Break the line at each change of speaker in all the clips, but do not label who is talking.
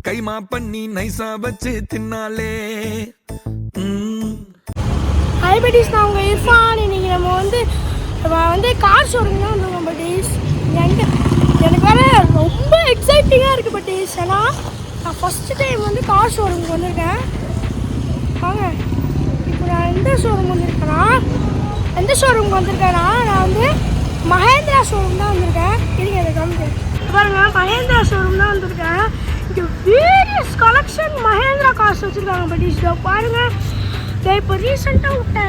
கைமா பண்ணி நைசா வச்சு தின்னாலே.
ஹைபடிஸ் நான் உங்கள் இர்ஃபான். இன்னைக்கு நம்ம வந்து கார் ஷோரூம் தான் வந்துருக்கோம் பட்டீஸ். எனக்கு வேறு ரொம்ப எக்ஸைட்டிங்காக இருக்குது பட்டீஸ். ஏன்னா நான் ஃபஸ்ட்டு டைம் வந்து கார் ஷோரூமுக்கு வந்திருக்கேன். வாங்க இப்போ நான் எந்த ஷோரூமுக்கு வந்திருக்கேன்னா நான் வந்து மஹேந்திரா ஷோரூம் தான் வந்திருக்கேன். இருங்க அதை காமிக்கிறேன். பாருங்கள், மஹேந்திரா ஷோரூம் தான் வந்திருக்கேன். இங்கே வேரியஸ் கலெக்ஷன் மஹேந்திரா கார்ஸ் வச்சுருக்காங்க பட்டீஸ். பாருங்கள், இப்போ ரீசெண்டாக விட்ட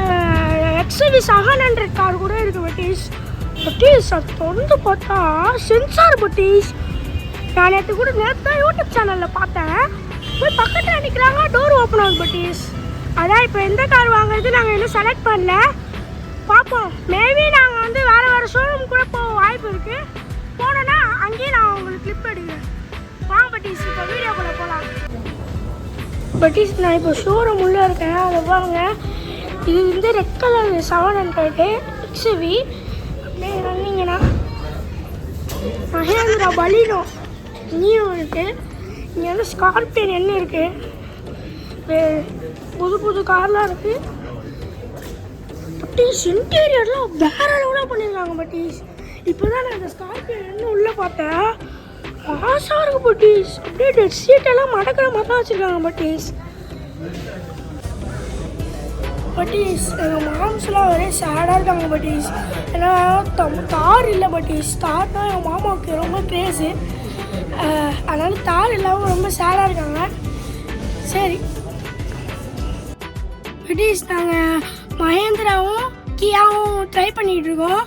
XUV 700 கார் கூட இருக்குது பட்டீஸ். அது தொடர்ந்து பார்த்தா சென்சார் பட்டீஸ். நான் நேற்று தான் யூடியூப் சேனலில் பார்த்தேன். போய் பக்கத்தில் நிற்கிறாங்க, டோர் ஓப்பன் ஆகுது பட்டீஸ். அதான் இப்போ எந்த கார் வாங்குறது நாங்கள் இன்னும் செலக்ட் பண்ணல. பார்ப்போம், மேபி நாங்கள் வந்து வேறு ஷோரூம் கூட போக வாய்ப்பு இருக்குது. போனோன்னா அங்கேயும் நான் உங்களுக்கு கிளிப் எடுக்கிறேன். வாங்க பட்டீஸ், இப்போ வீடியோக்குள்ளே போகலாம். பட்டீஸ், நான் இப்போ ஷோரூம் உள்ளே இருக்கேன். அதை வாங்க, இது வந்து ரெட் கலர் 700 XUV. அப்படியே வந்தீங்கன்னா மஹேந்திரா பலினோ நியூ இருக்குது. இங்கே வந்து ஸ்கார்பியன் என்ன இருக்குது, புது கார்லாம் இருக்குது பட்டீஸ். இன்டீரியர்லாம் வேற லெவலாக பண்ணியிருக்காங்க பட்டீஸ். இப்போ தான் நான் இந்த ஸ்கார்பியன் என்ன உள்ளே பார்த்தேன். மாசாக இருக்குது பட்டீஸ். அப்படியே டெட் சீட்டெல்லாம் மடக்கிற மாதிரி தான் வச்சுருக்காங்க பட்டீஸ். எங்கள் மாம்ஸ்லாம் ஒரே சேடாக இருக்காங்க பட்டீஸ். ஏன்னா தார் இல்லை பட்டீஸ். தார்னா எங்கள் மாமாவுக்கு ரொம்ப க்ரேஸு. அதனால தார் இல்லாமல் ரொம்ப சேடாக இருக்காங்க. சரி பட்டீஸ், நாங்கள் மஹேந்திராவும் கியாவும் ட்ரை பண்ணிகிட்டு இருக்கோம்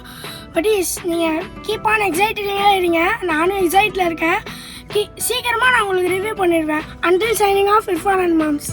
பட்டீஸ். நீங்கள் கீப்பான எக்ஸைட்டடாக இருங்க, நானும் எக்ஸைட்டில் இருக்கேன். சீக்கிரமாக நான் உங்களுக்கு ரிவ்யூ பண்ணிடுவேன். Until signing off Irfan and moms.